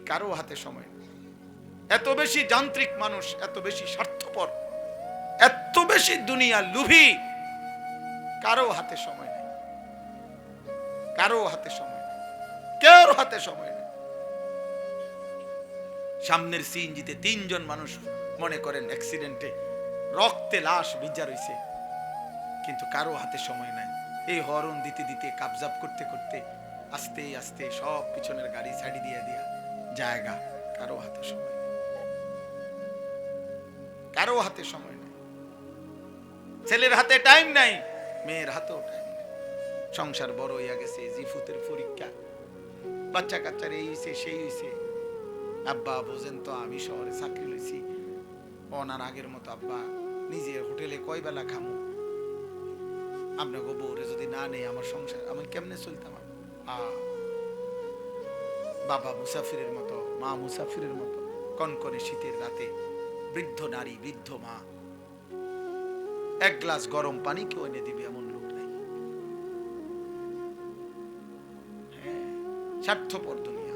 কারো হাতে সময় নেই। এত বেশি যান্ত্রিক মানুষ, এত বেশি স্বার্থপর, এত বেশি দুনিয়া লুভি, কারো হাতে সময় নেই, কারো হাতে সময় নেই, কারো হাতে সময় নেই। সামনের সিএনজিতে 3 জন মানুষ মনে করেন অ্যাক্সিডেন্টে রক্তে লাশ ভিজা রইছে, কিন্তু কারো হাতে সময় নাই। এই হরন দিতে দিতে কাবজাব করতে করতে আস্তে আস্তে সব পিছনের গাড়ি ছাড়ি দিয়ে দিয়া জায়গা, কারো হাতে সময় নেই, কারো হাতে সময় নেই। ছেলের হাতে টাইম নাই, মেয়ের হাতেও টাইম নাই। সংসার বড় হইয়া গেছে, জিফুতের পরীক্ষা, বাচ্চা কাচ্চার এই হইছে সেই হইছে। আব্বা বোঝেন তো, আমি শহরে চাকরি লইছি, ওনার আগের মতো আব্বা নিজের হোটেলে কয় বেলা খামু, আপনাকে বউরে যদি না নেই আমার সংসার আমি কেমনে চলতাম। বাবা মুসাফিরের মতো, মা মুসাফিরের মতো, কনকনে শীতের রাতে বৃদ্ধ নারী, বৃদ্ধ মা, 1 গ্লাস গরম পানি কেউ এনে দিবে এমন লোক নাই। হ্যাঁ, স্বার্থপর দুনিয়া।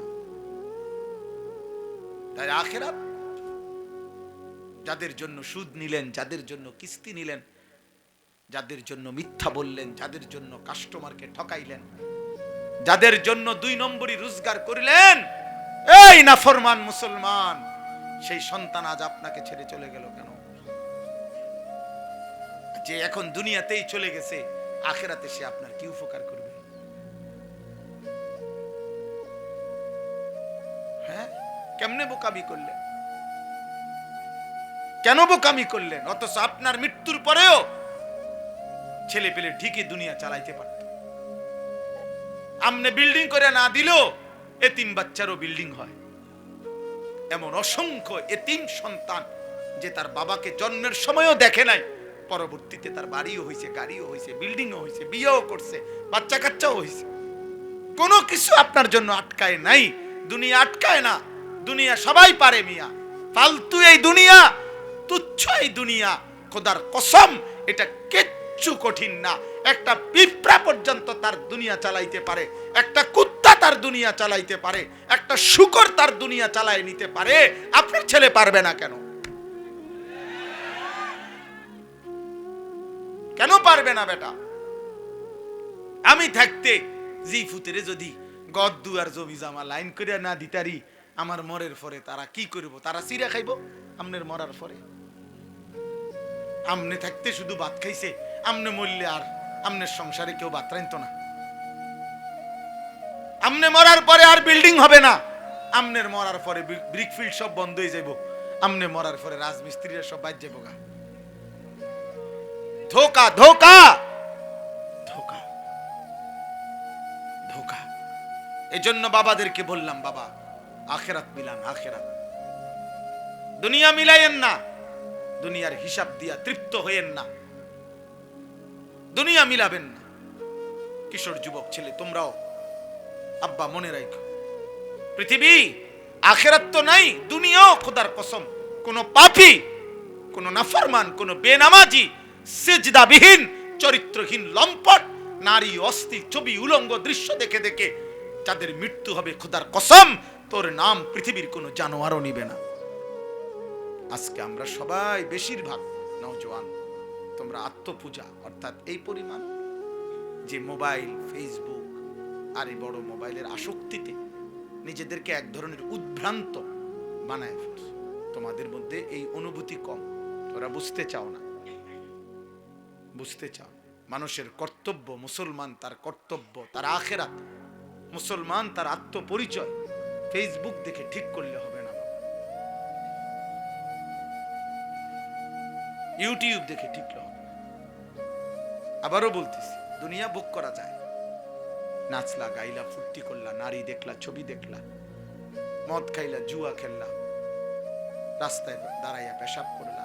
তাই আখিরাত, যাদের জন্য সুদ নিলেন, যাদের জন্য কিস্তি নিলেন, যাদের জন্য মিথ্যা বললেন, যাদের জন্য কাস্টমারকে ঠকাইলেন, যাদের জন্য 2 নম্বরই রোজগার করিলেন, এই নাফরমান মুসলমান, সেই সন্তান আজ আপনাকে ছেড়ে চলে গেল কেন? যে এখন দুনিয়াতেই চলে গেছে, আখিরাতে সে আপনার কি উপকার করবে? হ্যাঁ, কেমনে বোকামি করলেন? কেন বোকামি করলেন? অথচ আপনার মৃত্যুর পরেও ছেলে পেলে ঠিকই দুনিয়া চালাইতে পারত। আমনে বিল্ডিং করে না দিলেও এতিম বাচ্চারও বিল্ডিং হয়। এমন অসংখ্য এতিম সন্তান যে তার বাবাকে জন্মের সময়ও দেখে নাই, পরবর্তীতে তার বাড়িও হয়েছে, গাড়িও হয়েছে, বিল্ডিংও হয়েছে, বিয়েও করছে, বাচ্চা কাচ্চাও হয়েছে। কোনো কিছু আপনার জন্য আটকায় নাই, দুনিয়া আটকায় না। দুনিয়া সবাই পারে মিয়া, ফালতু এই দুনিয়া, তুচ্ছ এই দুনিয়া, খোদার কসম এটা কিচ্ছু কঠিন না। একটা পিঁপড়া পর্যন্ত তার দুনিয়া চালাইতে পারে, একটা কুত্তা তার দুনিয়া চালাইতে পারে, একটা শূকর তার দুনিয়া চালায় নিতে পারে। আপনার ছেলে পারবে না কেন? কেন পারবে না বেটা? আমি থাকতে জিফুতেরে যদি গদ্দু আর জমি জামা লাইন করে না দিতারি, আমার মরের পরে তারা কি করব? তারা চিরা খাইব আমনের মরার পরে। আমনে থাকতে শুধু ভাত খাইছে, আমনে মরলে আর আমনের সংসারে কেউ ভাত রাইতো না। আমনে মরার পরে আর বিল্ডিং হবে না, আমনের মরার পরে ব্রিকফিল্ড সব বন্ধ হয়ে যাইব, আমনে মরার পরে রাজমিস্ত্রিরা সব বাদ যাইব গা। ধোকা ধোকা ধোকা ধোকা। এজন্য বাবাদেরকে বললাম, বাবা আখিরাত মিলান, আখিরাত। দুনিয়া মিলাইয়েন না, দুনিয়ার হিসাব দিয়া তৃপ্ত হইয়েন না, দুনিয়া মিলাবেন না। কিশোর যুবক ছেলে তোমরাও আব্বা মনে রাখো, পৃথিবী আখিরাত তো নাই, দুনিয়াও খোদার কসম কোন পাপী, কোন নাফরমান, কোন বেনামাজি, সিজদাবিহীন, চরিত্রহীন, লম্পট নারী, অস্থি, ছবি, উলঙ্গ দৃশ্য দেখে দেখে যাদের মৃত্যু হবে, খোদার কসম তোর নাম পৃথিবীর কোন জানোয়ারও নিবে না। আজকে আমরা সবাই বেশিরভাগ নওজোয়ান, তোমরা আত্মপূজা অর্থাৎ এই পরিমাণ যে মোবাইল, ফেসবুক আর এই বড় মোবাইলের আসক্তিতে নিজেদেরকে এক ধরনের উদ্ভ্রান্ত বানায় ফেলছ। তোমাদের মধ্যে এই অনুভূতি কম, তোরা বুঝতে চাও না, বুঝতে চাও। মানুষের কর্তব্য, মুসলমান তার কর্তব্য তার আখিরাত, মুসলমান তার আত্মপরিচয় ফেসবুক দেখে ঠিক করলে হবে না, ইউটিউব দেখে ঠিক হবে। আবারও বলতেছি, দুনিয়া বুক করা যায়, নাচলা, গাইলা, ফুর্তি করলা, নারী দেখলা, ছবি দেখলা, মদ খাইলা, জুয়া খেললা, রাস্তায় দাঁড়াইয়া পেশাব করলা,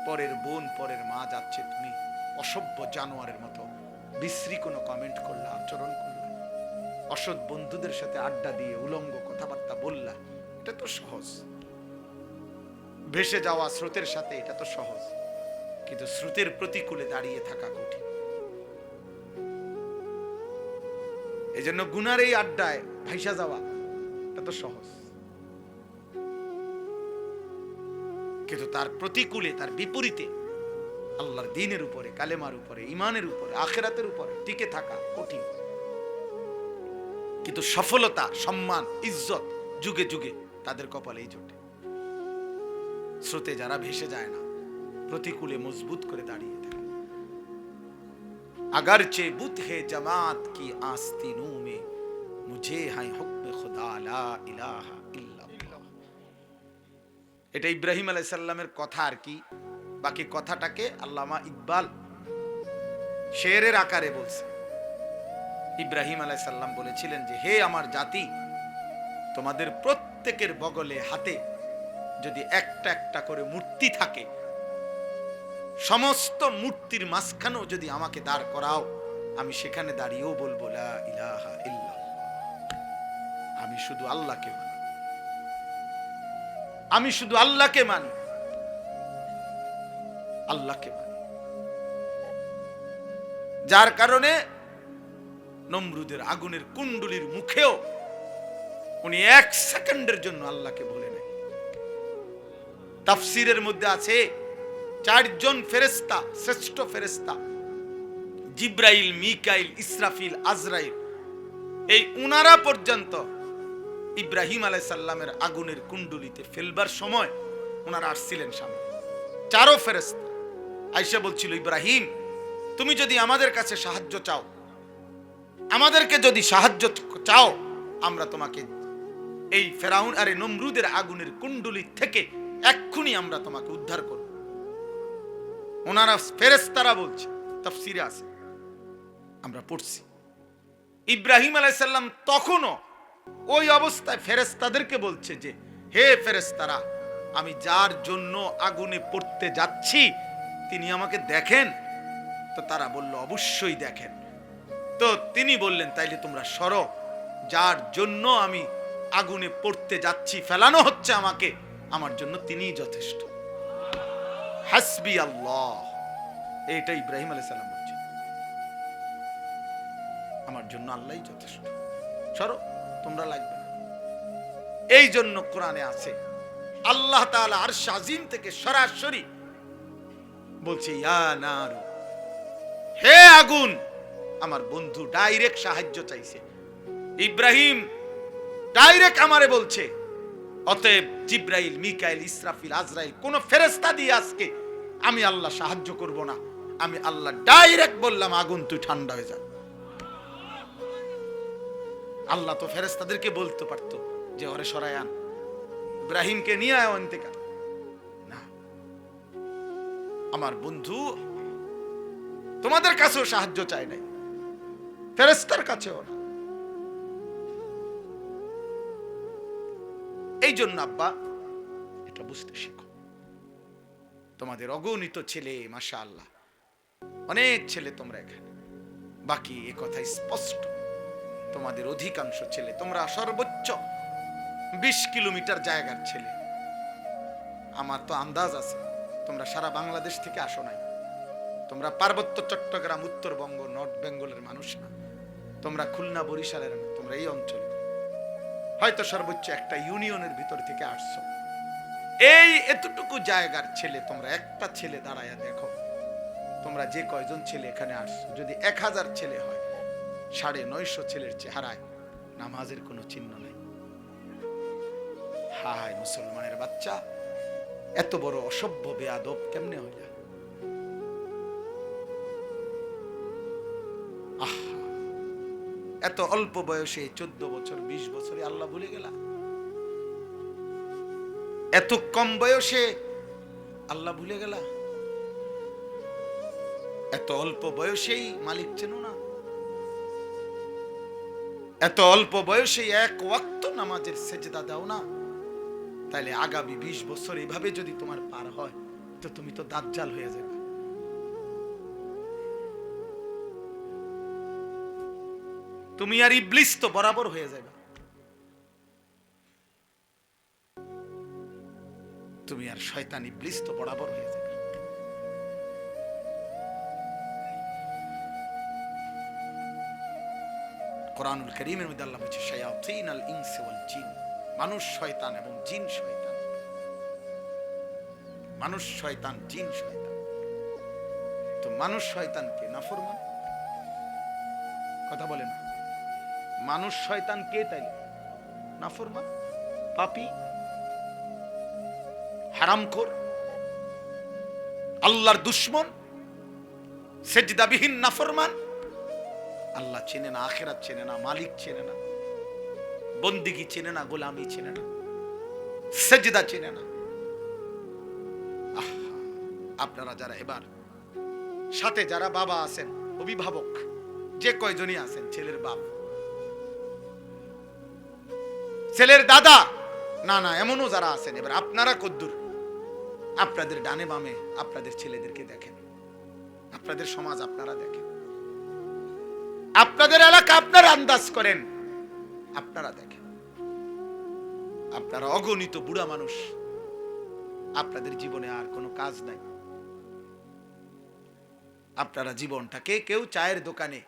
পরের বোন পরের মা যাচ্ছে, তুমি অসভ্য জানোয়ারের মতো বিশ্রী কোনো কমেন্ট করলা, আচরণ করলা, অসৎ বন্ধুদের সাথে আড্ডা দিয়ে উলঙ্গ কথাবার্তা বললা। এটা তো সহজ, ভেসে যাওয়া স্রোতের সাথে এটা তো সহজ, কিন্তু স্রোতের প্রতিকূলে দাঁড়িয়ে থাকা কঠিন। এই জন্য গুনার এই আড্ডায় ভাইসা যাওয়া এটা তো সহজ, কিন্তু তার প্রতিকূলে, তার বিপরীতে আল্লাহর দ্বীনের উপরে, কালেমার উপরে, ঈমানের উপরে, আখিরাতের উপরে টিকে থাকা কঠিন। কিন্তু সফলতা, সম্মান, ইজ্জত যুগে যুগে তাদের কপালেই জোটে। স্রোতে যারা ভেসে যায় না, প্রতিকূলে মজবুত করে দাঁড়িয়ে থাকে। अगरचे बुत है जमात की आस्तीनों में मुझे है हुक्म खुदा ला इलाहा इल्लल्लाह। এটা ইব্রাহিম আলাইহিস সালামের কথা আর কি। বাকি কথাটাকে আল্লামা ইকবাল শেরের আকারে বলছে। ইব্রাহিম আলাইহিস সালাম বলেছিলেন যে, হে আমার জাতি, তোমাদের প্রত্যেকের বগলে, হাতে যদি একটা একটা করে মূর্তি থাকে, সমস্ত মূর্তির মাঝখানেও যদি আমাকে দাঁড় করাও, আমি সেখানে দাঁড়িয়েও বলবো লা ইলাহা ইল্লাল্লাহ। আমি শুধু আল্লাহকে মানি, আমি শুধু আল্লাহকে মানি, আল্লাহকে মানি। যার কারণে নমরুদের আগুনের কুণ্ডুলির মুখেও উনি এক সেকেন্ডের জন্য আল্লাহকে ভুলে নাই। তাফসীরের মধ্যে আছে, চারজন ফেরেশতা, শ্রেষ্ঠ ফেরেশতা জিব্রাইল, মিকাইল, ইসরাফিল, আজরাইল, এই উনারা পর্যন্ত ইব্রাহিম আলাইহিস সালামের আগুনের কুণ্ডুলিতে ফেলবার সময় উনারা আসছিলেন সামনে। চারো ফেরেশতা আয়েশা বলছিল, ইব্রাহিম, তুমি যদি আমাদের কাছে সাহায্য চাও, আমাদেরকে যদি সাহায্য চাও, আমরা তোমাকে এই ফেরাউন আর নমরুদের আগুনের কুণ্ডুলি থেকে এক্ষুনি আমরা তোমাকে উদ্ধার করব। ওনারা ফেরেশতারা বলছে, তাফসীরে আছে, আমরা পড়ছি। ইব্রাহিম আলাইহিস সালাম তখনও ওই অবস্থায় ফেরেশতাদেরকে বলছে যে, হে ফেরেশতারা, আমি যার জন্য আগুনে পড়তে যাচ্ছি তিনি আমাকে দেখেন? তো তারা বলল, অবশ্যই দেখেন। তো তিনি বললেন, তাইলে তোমরা সরো, যার জন্য আমি আগুনে পড়তে যাচ্ছি, ফেলানো হচ্ছে আমাকে, আমার জন্য তিনিই যথেষ্ট। হাসবি আল্লাহ, এইটা ইব্রাহিম আলাইহিস সালাম বলছেন, আমার জন্য আল্লাহই যথেষ্ট, সরো, তোমরা লাগবে না। এই জন্য কোরআনে আছে, আল্লাহ তাআলা আরশ আজিম থেকে সরাসরি বলছে, ইয়া নারু, হে আগুন। আমার বন্ধু ডাইরেক্ট সাহায্য চাইছে, ইব্রাহিম ডাইরেক্ট আমারে বলছে। অতএব জিব্রাইল, মিকাইল, ইসরাফিল, আজরাইল কোন ফেরেশতা দিয়ে আজকে আমি আল্লাহ সাহায্য করব না। আমি আল্লাহ ডাইরেক্ট বললাম, আগুন তুই ঠান্ডা হয়ে যা। আল্লাহ তো ফেরেশতাদেরকে বলতে পারতো যে ওরে সরায় আন, ইব্রাহিমকে নিয়ে আয় অন্তিকা। না, আমার বন্ধু তোমাদের কাছেও সাহায্য চায় নাই, ফেরেশতার কাছেও না। এই জন্য আব্বা এটা বুঝতে শিখো। তোমাদের অগণিত ছেলে, মাশাআল্লাহ অনেক ছেলে তোমরা এখানে, বাকি এ কথা স্পষ্ট, তোমাদের অধিকাংশ ছেলে, তোমরা সর্বোচ্চ 20 কিলোমিটার জায়গার ছেলে। আমার তো আন্দাজ আছে তোমরা সারা বাংলাদেশ থেকে আসো নাই, তোমরা পার্বত্য চট্টগ্রাম, উত্তরবঙ্গ, নর্থ বেঙ্গলের মানুষ না, তোমরা খুলনা, বরিশালের না, তোমরা এই অঞ্চলে হয়তো সর্বোচ্চ একটা ইউনিয়নের ভিতর থেকে আসছো। এই এতটুকু জায়গার ছেলে, তোমরা একটা ছেলে দাঁড়ায়া দেখো, তোমরা যে কয়জন ছেলে এখানে আসছো, যদি 1000 ছেলে হয়, 950 ছেলের চেহারায় নামাজের কোনো চিহ্ন নাই। হায় মুসলমানের বাচ্চা, এত বড় অসভ্য বেয়াদব কেমনে হইলা? আহা, এত অল্প বয়সে 14 বছর 20 বছরে আল্লাহ ভুলে গেলা? এত কম বয়সে আল্লাহ ভুলে গেলা? এত অল্প বয়সেই মালিক চেনো না? এত অল্প বয়সে এক ওয়াক্ত নামাজের সেজদা দাও না? তাইলে আগামী 20 বছর এভাবে যদি তোমার পার হয়, তো তুমি তো দাজ্জাল হয়ে যাবে। তুমি আর ইবলিস তো বরাবর হয়ে যাবে। তুমি আর শয়তান ইবলিস তো বরাবর হয়ে যাবে। কোরআনুল কারীমের মধ্যে আল্লাহ বলেছে, শায়াতিনাল ইনসি ওয়াল জিন, মানুষ শয়তান এবং জিন শয়তান। মানুষ শয়তান, জিন শয়তান। তো মানুষ শয়তানকে নাফরমান, কথা বলেন, মানুষ শয়তান কে? তাইলে নাফরমান, পাপী, হারামখোর, আল্লাহর দুশ্মন, সেজদাবিহীন নাফরমান। আল্লাহ চেনে না, আখিরাত চেনে না, মালিক চেনে না, বন্দিগি চেনে না, গোলামি চেনে না, সেজদা চেনে না। আপনারা যারা এবার সাথে যারা বাবা আছেন, অভিভাবক যে কয়জনই আছেন, ছেলের বাপ, ছেলের দাদা, না না এমনও যারা আছেন, এবার আপনারা কদ্দুর আপনাদের ডানে বামে আপনাদের ছেলেদেরকে দেখেন, আপনাদের সমাজ আপনারা দেখেন, আপনাদের এলাকা আপনারা আন্দাজ করেন, আপনারা দেখেন। আপনারা অগণিত বুড়া মানুষ, আপনাদের জীবনে আর কোনো কাজ নাই। আপনারা জীবনটাকে কেউ চায়ের দোকানে,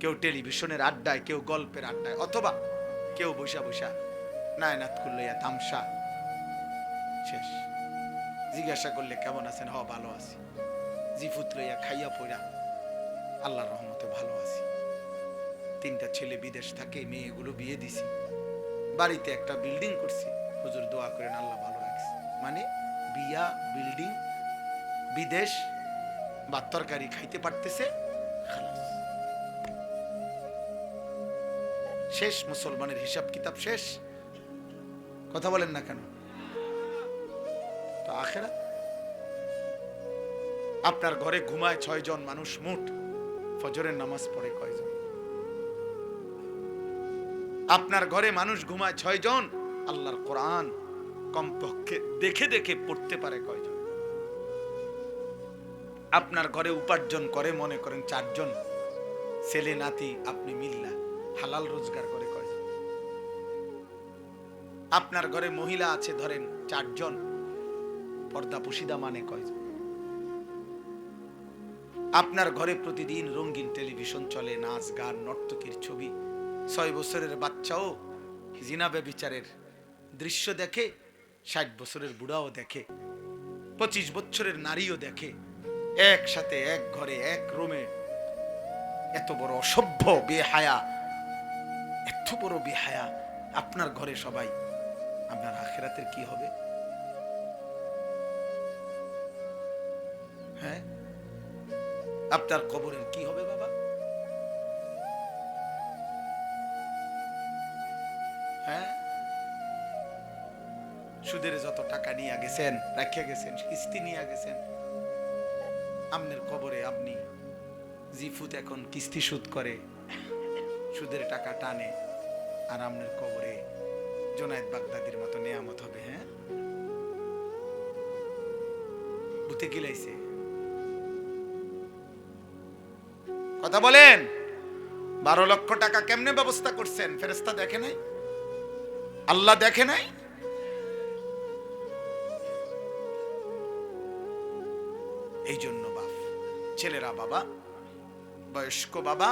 কেউ টেলিভিশনের আড্ডায়, কেউ গল্পের আড্ডায়, অথবা কেউ বৈশা বৈশা নায়নাত করলইয়া তামসা শেষ। জিজ্ঞাসা করলে কেমন আছেন? হ ভালো আছি। জিফুত লইয়া খাইয়া পড়া আল্লাহর রহমতে ভালো আছি। 3টা ছেলে বিদেশ থাকে, মেয়েগুলো বিয়ে দিছি, বাড়িতে একটা বিল্ডিং করছি, হুজুর দোয়া করেন আল্লাহ ভালো রাখছে। মানে বিয়া, বিল্ডিং, বিদেশ, বা তরকারি খাইতে পারতেছে, খালাস শেষ। মুসলমানের হিসাব কিতাব শেষ। কথা বলেন না কেন? তো আখিরাত, আপনার ঘরে ঘুমায় 6 জন মানুষ মোট, ফজরের নামাজ পড়ে কয়জন? আপনার ঘরে মানুষ ঘুমায় 6 জন, আল্লাহর কোরআন কমপক্ষে দেখে দেখে পড়তে পারে কয়জন? আপনার ঘরে উপার্জন করে মনে করেন 4 জন, ছেলে নাতি আপনি মিল্লা হালাল রোজগার করে কয়জন? আপনার ঘরে মহিলা আছে ধরেন 4 জন, পর্দা পুশিদা মানে কয়জন? আপনার ঘরে প্রতিদিন রঙিন টেলিভিশন চলে, নাচ গান নর্তকীর ছবি, 6 বছরের বাচ্চাও জিনা ব্যভিচারের দৃশ্য দেখে, 60 বছরের বুড়াও দেখে, 25 বছরের নারীও দেখে, একসাথে এক ঘরে এক রুমে। এত বড় অসভ্য বেহায়া, এত বড় বেহায়া আপনার ঘরে সবাই, আপনার আখিরাতের কি হবে? হ্যাঁ, আপনার কবরের কি হবে বাবা? হ্যাঁ, সুদের যত টাকা নিয়ে গেছেন, রাখিয়া গেছেন, কিস্তি নিয়ে গেছেন, আপনার কবরে আপনি জিফুত এখন কিস্তি সুদ করে সুদের টাকা টানে, আর আপনার কবরে জোনায়েদ বাগদাদির মতো নেয়ামত হবে। হ্যাঁ, ভূতে গিলাইছে। কথা বলেন, 12 লক্ষ টাকা কেমনে ব্যবস্থা করছেন? ফেরেশতা দেখে নাই? আল্লাহ দেখে নাই? এই জন্য বাপ, ছেলেরা বাবা, বয়স্ক বাবা,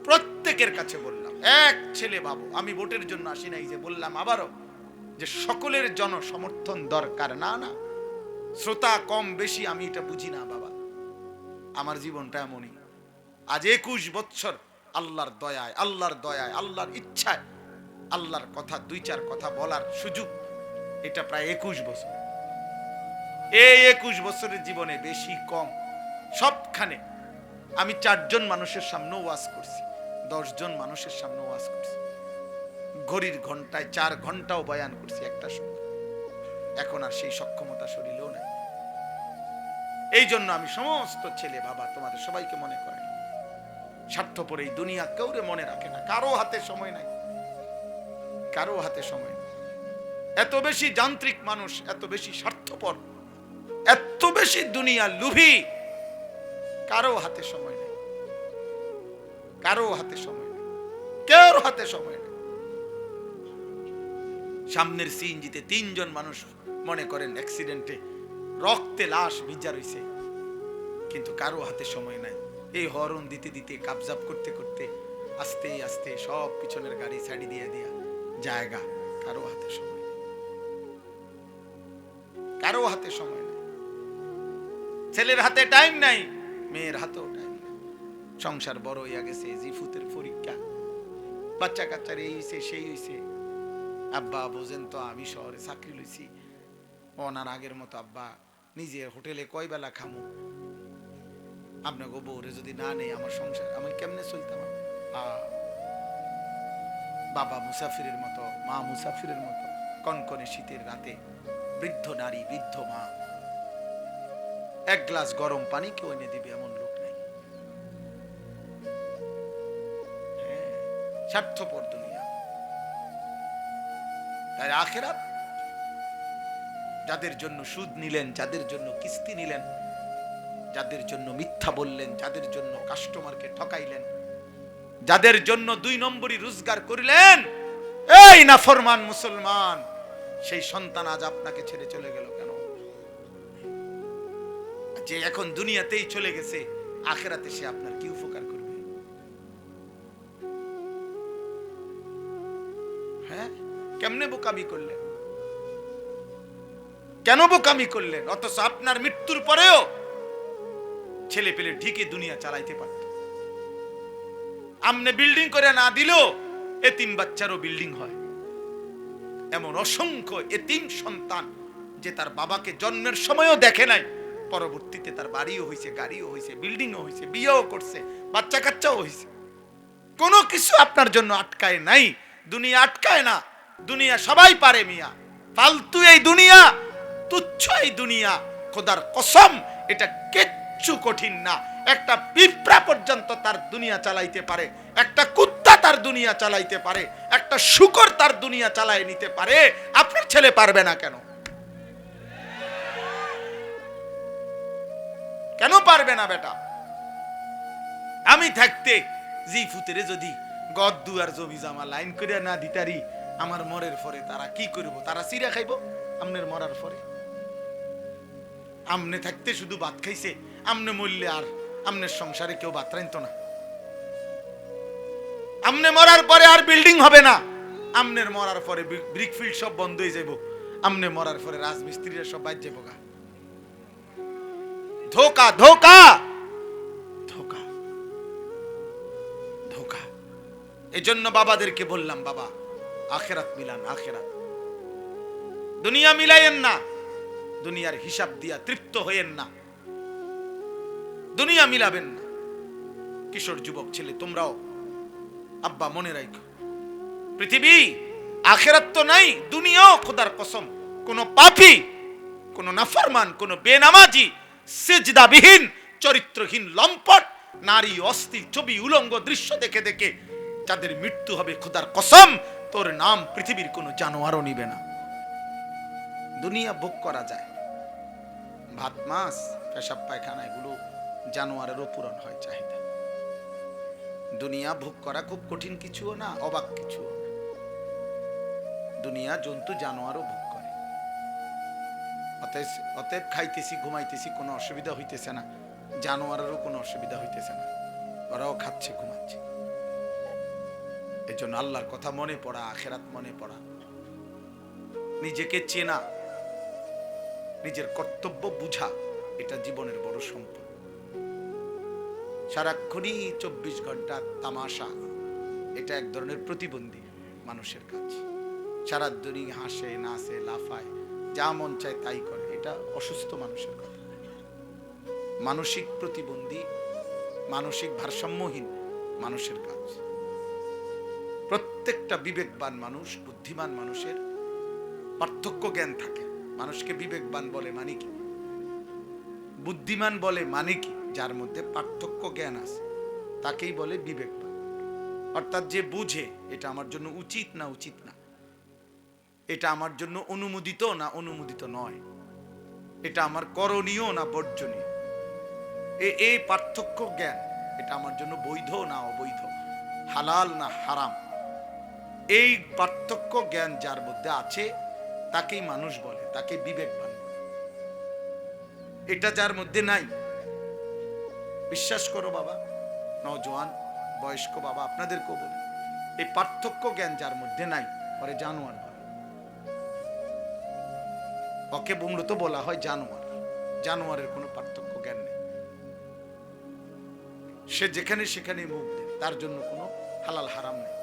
প্রত্যেকের কাছে বললাম, এক ছেলে বাবু, আমি ভোটের জন্য আসি নাই, যে বললাম আবারও যে সকলের জন সমর্থন দরকার। না না, শ্রোতা কম বেশি আমি এটা বুঝি না বাবা, আমার জীবনটা এমনই। আজ 21 বছর আল্লাহর দয়ায়, আল্লাহর দয়ায়, আল্লাহর ইচ্ছায়, আল্লাহর কথা 2-4 কথা বলার সুযোগ, এটা প্রায় 21 বছর। এই 21 বছরের জীবনে বেশি কম সবখানে আমি 4 জন মানুষের সামনেও ওয়াজ করছি, 10 জন মানুষের সামনে ওয়াজ করছি, ঘড়ির ঘন্টায় 4 ঘন্টাও বয়ান করছি একটা সময়। এখন আর সেই সক্ষমতা শরীরেও নাই। এই জন্য আমি সমস্ত ছেলে বাবা তোমাদের সবাইকে মনে করেন, স্বার্থপর এই দুনিয়া কাউরে মনে রাখে না, কারো হাতে সময় নাই, কারো হাতে সময় নাই। এত বেশি যান্ত্রিক মানুষ, এত বেশি স্বার্থপর, এত বেশি দুনিয়া লোভী, কারো হাতে সময় নেই, কারো হাতে সময় নেই, কেউ হাতে সময় নেই। সামনের সিএনজিতে 3 জন মানুষ মনে করেন অ্যাক্সিডেন্টে রক্তে লাশ ভিজা রইছে, কিন্তু কারো হাতে সময় নাই। এই হরন দিতে দিতে, কাবজাব করতে করতে, আস্তে আস্তে সব পিছনের গাড়ি ছাড়ি দিয়ে দিয়া জায়গা, কারো হাতে সময় নেই, কারো হাতে সময় নেই, ছেলের হাতে টাইম নাই, মেয়ের হাতেও টাইম নাই। সংসার বড় হইয়া গেছে, জিফুতের পরীক্ষা, বাচ্চা কাচ্চার এই হইছে সেই হইছে। আব্বা বোঝেন তো আমি শহরে চাকরি লইছি, ওনার আগের মতো আব্বা নিজে হোটেলে কয় বেলা খামু, আপনাকে বউরে যদি না নেই আমার সংসার আমি কেমনে চলতাম। বাবা মুসাফিরের মতো, মা মুসাফিরের মতো, কনকনে শীতের রাতে বৃদ্ধ নারী, বৃদ্ধ মা, এক গ্লাস গরম পানি কেউ এনে দিবে এমন লোক নাই। হ্যাঁ, স্বার্থপর দুনিয়া। তাই আখিরাত যাদের জন্য সুদ নিলেন, যাদের জন্য কিস্তি নিলেন, যাদের জন্য মিথ্যা বললেন, যাদের জন্য কাস্টমারকে ঠকাইলেন, যাদের জন্য 2 নম্বরই রোজগার করিলেন, এই নাফরমান মুসলমান, সেই সন্তান আজ আপনাকে ছেড়ে চলে গেল কেন? যে এখন দুনিয়াতেই চলে গেছে, আখিরাতে সে আপনার কি উপকার করবে? হ্যাঁ, কেমনে বোকামি করলেন? কেন বোকামি করলেন? অথচ আপনার মৃত্যুর পরেও ছেলে পেলে ঠিকই দুনিয়া চালাইতে পারত। আমনে বিল্ডিং করে না দিলেও এতিম বাচ্চারও বিল্ডিং হয়। এমন অসংখ্য এতিম সন্তান যে তার বাবাকে জন্মের সময়ও দেখে নাই, পরবর্তীতে তার বাড়িও হয়েছে, গাড়িও হয়েছে, বিল্ডিংও হয়েছে, বিয়েও করছে, বাচ্চা কাচ্চাও হয়েছে। কোনো কিছু আপনার জন্য আটকায় নাই, দুনিয়া আটকায় না। দুনিয়া সবাই পারে মিয়া, ফালতু এই দুনিয়া, তুচ্ছ এই দুনিয়া। খোদার কসম, এটা কিচ্ছু কঠিন না। একটা পিঁপড়া পর্যন্ত তার দুনিয়া চালাইতে পারে, একটা কুত্তা তার দুনিয়া চালাইতে পারে, একটা শূকর তার দুনিয়া চালায় নিতে পারে। আপনার ছেলে পারবে না কেন? কেন পারবে না বেটা? আমি থাকতে জিফুতেরে যদি গদ দুয়ার জমি জামা লাইন করে না দিতারি, আমার মরের পরে তারা কি করব? তারা চিরা খাইব আমনের মরার পরে। আমনে থাকতে শুধু ভাত খাইছে, আমনে মরলে আর আমনের সংসারে কেউ ভাত রাইতো না। আমনে মরার পরে আর বিল্ডিং হবে না, আমনের মরার পরে ব্রিকফিল্ড সব বন্ধ হয়ে যাইব, আমনে মরার পরে রাজমিস্ত্রিরা সব বাইর যাইব গা। ধোকা ধোকা ধোকা ধোকা। এজন্য বাবাদেরকে বললাম, বাবা আখিরাত মিলান, আখিরাত। দুনিয়া মিলাইয়েন না, দুনিয়ার হিসাব দিয়া তৃপ্ত হইয়েন না, দুনিয়া মিলাবেন না। কিশোর যুবক ছেলে তোমরাও আব্বা মনে রাখো, পৃথিবী আখিরাত তো নাই, দুনিয়াও খোদার কসম কোন পাপী, কোন নাফরমান, কোন বেনামাজি, সিজদাবিহীন, চরিত্রহীন, লম্পট নারী, অস্থির ছবি, উলঙ্গ দৃশ্য দেখে দেখে যাদের মৃত্যু হবে, খোদার কসম তোর নাম পৃথিবীর কোন জানোয়ারও নিবে না। দুনিয়া ভোগ করা যায়, ভাত মাছ পেশাব পায়খানা এগুলো জানোয়ারেরও পূরণ হয় চাহিদা। দুনিয়া ভোগ করা খুব কঠিন কিছুও না, অবাক কিছুও না। দুনিয়া জন্তু জানোয়ারও ভোগ করে। অতএব খাইতেছি ঘুমাইতেছি কোনো অসুবিধা হইতেছে না, জানোয়ারেরও কোনো অসুবিধা হইতেছে না, ওরাও খাচ্ছে ঘুমাচ্ছে। এজন্য আল্লাহর কথা মনে পড়া, আখিরাত মনে পড়া, নিজেকে চেনা, নিজের কর্তব্য বুঝা, এটা জীবনের বড় সম্পদ। সারাক্ষণই 24 ঘন্টা তামাশা, এটা এক ধরনের প্রতিবন্ধী মানুষের কাজ। সারা দুনিয়া হাসে, নাচে, লাফায়, যা মন চায় তাই করে, এটা অসুস্থ মানুষের কথা। মানসিক প্রতিবন্ধী, মানসিক ভারসাম্যহীন মানুষের কাজ। প্রত্যেকটা বিবেকবান মানুষ, বুদ্ধিমান মানুষের পার্থক্য জ্ঞান থাকে। মানুষকে বিবেকবান বলে মানে কি, বুদ্ধিমান বলে মানে কি? যার মধ্যে পার্থক্য জ্ঞান আছে তাকেই বলে বিবেকবান। অর্থাৎ যে বুঝে এটা আমার জন্য উচিত না উচিত না, এটা আমার জন্য অনুমোদিত না অনুমোদিত নয়, এটা আমার করণীয় না বর্জনীয়, এই পার্থক্য জ্ঞান, এটা আমার জন্য বৈধ না অবৈধ, হালাল না হারাম, এই পার্থক্য জ্ঞান যার মধ্যে আছে তাকেই মানুষ বলে, তাকে বিবেকবান বলে। এটা যার মধ্যে নাই, বিশ্বাস করো বাবা, নওজোয়ান বয়স্ক বাবা আপনাদেরকেও বলে, এই পার্থক্য জ্ঞান যার মধ্যে নাই, পরে জানোয়ার বলে। ওকে মূলত বলা হয় জানোয়ার। জানোয়ারের কোনো পার্থক্য জ্ঞান নেই। সে যেখানে সেখানে মুখ দেয়, তার জন্য কোনো হালাল হারাম নেই,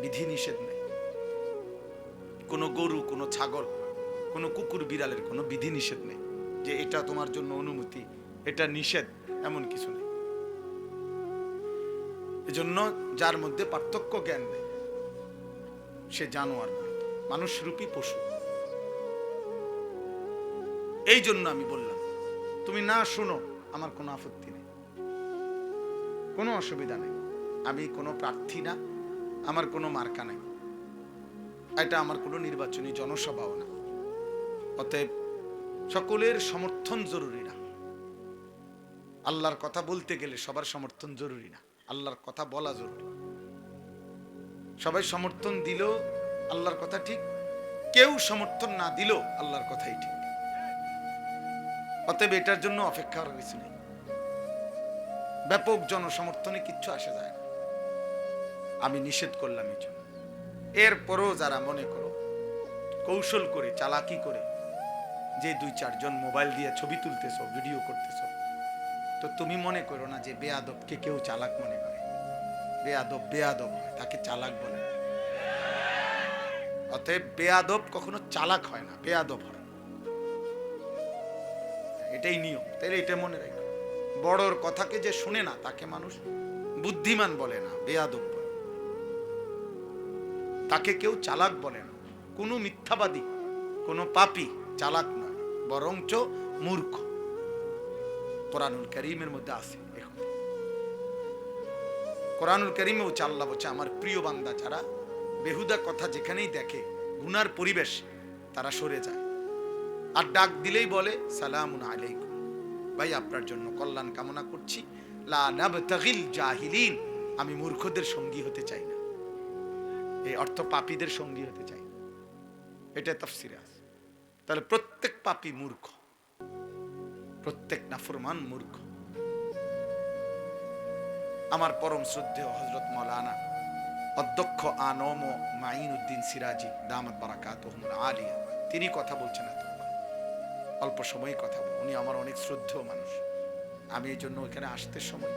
বিধি নিষেধ নেই। কোনো গরু, কোনো ছাগল, কোনো কুকুর বিড়ালের কোনো বিধি নিষেধ নেই যে এটা তোমার জন্য অনুমতি, এটা নিষেধ, এমন কিছু নেই। এজন্য যার মধ্যে পার্থক্য জ্ঞান নেই সে জানোয়ার, মানুষরূপী পশু। এই জন্য আমি বললাম তুমি না শুনো, আমার কোনো আপত্তি নেই, কোনো অসুবিধা নেই। আমি কোনো প্রার্থী না, আমার কোনো মার্কা নেই, এটা আমার কোনো নির্বাচনী জনসভাও না। অতএব সকলের সমর্থন জরুরি না। আল্লাহর কথা বলতে গেলে সবার সমর্থন জরুরি না, আল্লাহর কথা বলা জরুরি। সবাই সমর্থন দিল আল্লাহর কথা ঠিক, কেউ সমর্থন না দিল আল্লাহর কথাই ঠিক। অতএব এটার জন্য অপেক্ষা করার কিছু নেই। ব্যাপক জনসমর্থনে কিচ্ছু আসে যায় না, আমি নিষেধ করলাম এই জন্য। এরপরও যারা মনে করো কৌশল করে, চালাকি করে যে 2-4 জন মোবাইল দিয়ে ছবি তুলতেছ, ভিডিও করতেছ, তো তুমি মনে করো না যে বেয়াদবকে কেউ চালাক মনে করে। বেয়াদব বেয়াদব হয়, তাকে চালাক বলে। অতএব বেয়াদব কখনো চালাক হয় না, বেয়াদব হয়, এটাই নিয়ম। তাইলে এটা মনে রাখো, বড়র কথাকে যে শুনে না তাকে মানুষ বুদ্ধিমান বলে না, বেয়াদব বলে। তাকে কেউ চালাক বলে না। কোনো মিথ্যাবাদী, কোনো পাপী চালাক নয়, বরঞ্চ মূর্খ। কোরআনুল কারীমের মধ্যে আছে। কোরআনুল কারীমে আল্লাহ বলছে আমার প্রিয় বান্দা যারা বেহুদা কথা যেখানেই দেখে, গুনার পরিবেশ, তারা সরে যায়। আর ডাক দিলেই বলে সালামুন আলাইকুম, ভাই আপনার জন্য কল্যাণ কামনা করছি, লা নাবতাগিল জাহিলিন, আমি মূর্খদের সঙ্গী হতে চাই না। এই অর্থ পাপীদের সঙ্গী হতে চাই না, এটা তাফসিরে আছে। তাহলে প্রত্যেক পাপী মূর্খ, প্রত্যেক নাফরমান মূর্খ। আমার পরম শ্রদ্ধেয় হযরত মাওলানা অধ্যক্ষ আনম মাইনুদ্দিন সিরাজি দামাত বারাকাতুহুল আলিয়া, তিনি কথা বলছেন এত অল্প সময় কথা বল। উনি আমার অনেক শ্রদ্ধেয় মানুষ। আমি এই জন্য ওইখানে আসতে সময়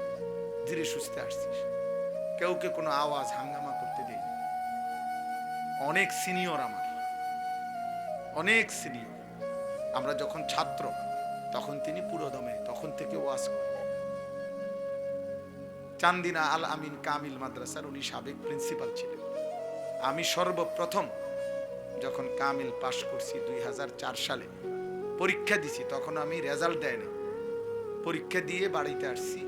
ধীরে সুস্থে আসছিস, কেউকে কোনো আওয়াজ হাঙ্গামা করতে দেই। অনেক সিনিয়র, আমার অনেক সিনিয়র। আমরা যখন ছাত্র তখন তিনি পুরোদমে তখন থেকে ওয়াজ করেন। চান্দিনা আল আমিন কামিল মাদ্রাসার উনি সাবেক প্রিন্সিপাল ছিলেন। আমি সর্বপ্রথম যখন কামিল পাশ করছি 2004 সালে, পরীক্ষা দিছি, তখন আমি রেজাল্ট দেয়নি, পরীক্ষা দিয়ে বাড়িতে আসছি।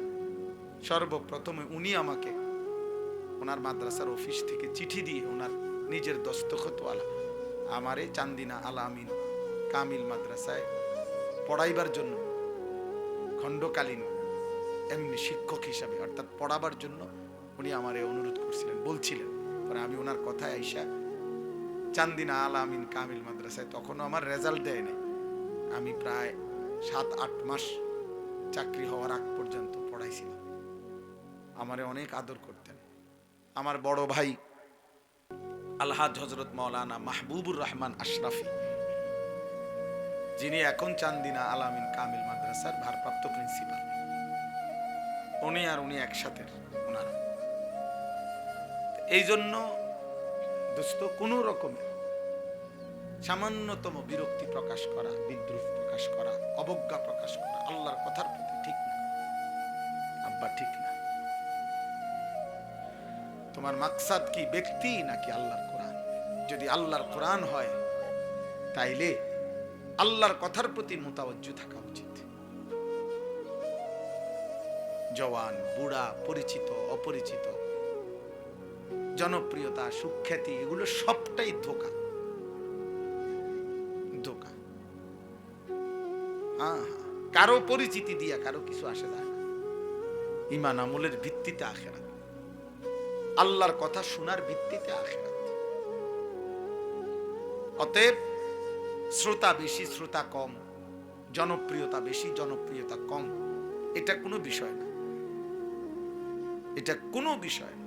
সর্বপ্রথমে উনি আমাকে ওনার মাদ্রাসার অফিস থেকে চিঠি দিয়ে ওনার নিজের দস্তখতওয়ালা আমারে চান্দিনা আল আমিন কামিল মাদ্রাসায় পড়াইবার জন্য, খণ্ডকালীন এমনি শিক্ষক হিসাবে অর্থাৎ পড়াবার জন্য উনি আমারে অনুরোধ করছিলেন, বলছিলেন। পরে আমি ওনার কথায় আইসা চান্দিনা আল আমিন কামিল মাদ্রাসায়, তখনও আমার রেজাল্ট দেয়নি, আমি প্রায় 7-8 মাস চাকরি হওয়ার আগ পর্যন্ত পড়াইছিলাম। আমারে অনেক আদর করতেন। আমার বড় ভাই আলহাজ হযরত মাওলানা মাহবুবুর রহমান আশরাফি, যিনি এখন চান্দিনা আল আমিন কামিল মাদ্রাসার ভারপ্রাপ্ত প্রিন্সিপাল, উনি আর উনি একসাথে ওনারা। এই জন্য দোস্ত, কোনো রকমের সামান্যতম বিরক্তি প্রকাশ করা, বিদ্রুপ প্রকাশ করা, অবজ্ঞা প্রকাশ করা আল্লাহর কথার প্রতি ঠিক না। আব্বা ঠিক না। তোমার মাকসাদ কি ব্যক্তি নাকি আল্লাহর কোরআন? যদি আল্লাহর কোরআন হয় তাইলে আল্লাহর কথার প্রতি মুতাওয়াজ্জু থাকা উচিত। জওয়ান, বুড়া, পরিচিত, অপরিচিত, জনপ্রিয়তা, সুখ্যাতি, এগুলো সবটাই ধোঁকা। ধোঁকা। কারো পরিচিতি দিয়া কারো কিছু আসে যায় না। ঈমান আমলের ভিত্তিতে আখিরাত, আল্লাহর কথা শোনার ভিত্তিতে আখিরাত। অতএব শ্রোতা বেশি, শ্রোতা কম, জনপ্রিয়তা বেশি, জনপ্রিয়তা কম, এটা কোনো বিষয় না, এটা কোনো বিষয় না।